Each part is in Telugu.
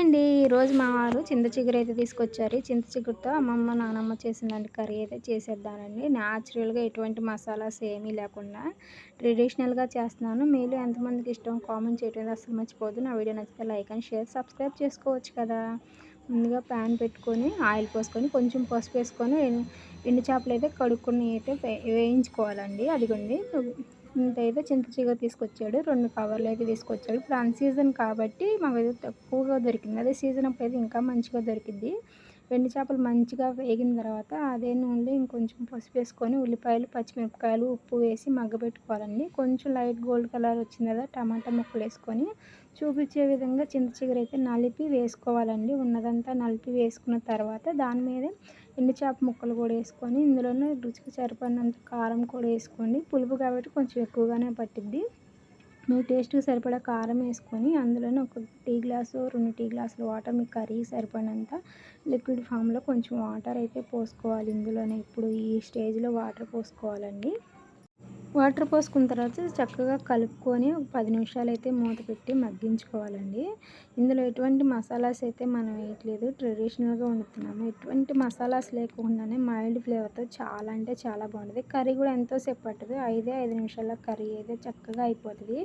అండి. ఈరోజు మా వారు చింత చిగురైతే తీసుకొచ్చారు. ఈ చింత చిగురుతో అమ్మమ్మ, నానమ్మ చేసినలాంటి కర్రీ అయితే చేసేద్దానండి. న్యాచురల్‌గా ఎటువంటి మసాలాస్ ఏమీ లేకుండా ట్రెడిషనల్‌గా చేస్తున్నాను. మీలో ఎంతమందికి ఇష్టం కామెంట్ చేయడం అస్సలు మర్చిపోవద్దు. నా వీడియో నచ్చితే లైక్ అండ్ షేర్, సబ్స్క్రైబ్ చేసుకోవచ్చు కదా! ముందుగా ప్యాన్ పెట్టుకొని ఆయిల్ పోసుకొని కొంచెం పసుపేసుకొని ఎండు చేపలైతే కడుక్కొని అయితే వేయించుకోవాలండి. అదిగోండి ఇంతైతే చింత చిగురు తీసుకొచ్చాడు. 2 కవర్లయితే తీసుకొచ్చాడు. ఇప్పుడు అన్ సీజన్ కాబట్టి మాకైతే తక్కువగా దొరికింది. అదే సీజన్ అప్పుడైతే ఇంకా మంచిగా దొరికిద్ది. ఎండు చేపలు మంచిగా వేగిన తర్వాత అదే నూనెలో ఇంకొంచెం పసుపేసుకొని ఉల్లిపాయలు, పచ్చిమిరపకాయలు, ఉప్పు వేసి మగ్గబెట్టుకోవాలండి. కొంచెం లైట్ గోల్డ్ కలర్ వచ్చింది కదా! టమాటా ముక్కలేసుకొని చూపించే విధంగా చింత చిగురైతే నలిపి వేసుకోవాలండి. ఉన్నదంతా నలిపి వేసుకున్న తర్వాత దాని మీదే ఎండు చేప ముక్కలు కూడా వేసుకొని ఇందులోనే రుచికి సరిపడినంత కారం కూడా వేసుకోండి. పులుపు కాబట్టి కొంచెం ఎక్కువగానే పట్టిద్ది. మీ టేస్ట్‌కి సరిపడా కారం వేసుకొని అందులోనే ఒక టీ గ్లాసు, 2 టీ గ్లాసులు వాటర్ మీ కర్రీకి సరిపడినంత లిక్విడ్ ఫామ్‌లో కొంచెం వాటర్ అయితే పోసుకోవాలి ఇందులోనే. ఇప్పుడు ఈ స్టేజ్‌లో వాటర్ పోసుకోవాలండి. వాటర్ పోసుకున్న తర్వాత చక్కగా కలుపుకొని ఒక 10 నిమిషాలైతే మూత పెట్టి మగ్గించుకోవాలండి. ఇందులో ఎటువంటి మసాలాస్ అయితే మనం వేయట్లేదు. ట్రెడిషనల్‌గా వండుతున్నాము. ఎటువంటి మసాలాస్ లేకుండానే మైల్డ్ ఫ్లేవర్‌తో చాలా అంటే చాలా బాగుంటది. కర్రీ కూడా ఎంతో సేపు పట్టదు. 5 నిమిషాల్లో కర్రీ అయితే చక్కగా అయిపోతది.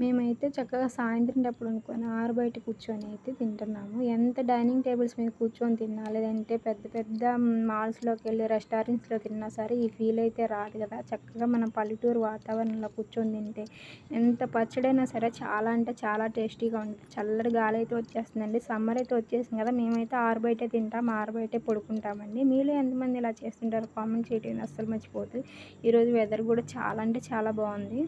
మేమైతే చక్కగా సాయంత్రం టప్పుడు వండుకొని ఆరుబయట కూర్చొని అయితే తింటున్నాము. ఎంత డైనింగ్ టేబుల్స్ మీద కూర్చొని తిన్నా లేదంటే పెద్ద పెద్ద మాల్స్‌లోకి వెళ్ళి రెస్టారెంట్స్‌లో తిన్నా సరే ఈ ఫీల్ అయితే రాదు కదా! చక్కగా మన పల్లెటూరు వాతావరణంలో కూర్చొని తింటే ఎంత పచ్చడైనా సరే చాలా అంటే చాలా టేస్టీగా ఉంటుంది. చల్లటి గాలి అయితే వచ్చేస్తుందండి. సమ్మర్ అయితే వచ్చేసింది కదా! మేమైతే ఆరుబయటే తింటాం. ఆరుబయటే పడుకుంటామండి. మీలో ఎంతమంది ఇలా చేస్తుంటారో కామెంట్ చేయడం అస్సలు మర్చిపోవద్దు. ఈరోజు వెదర్ కూడా చాలా అంటే చాలా బాగుంది.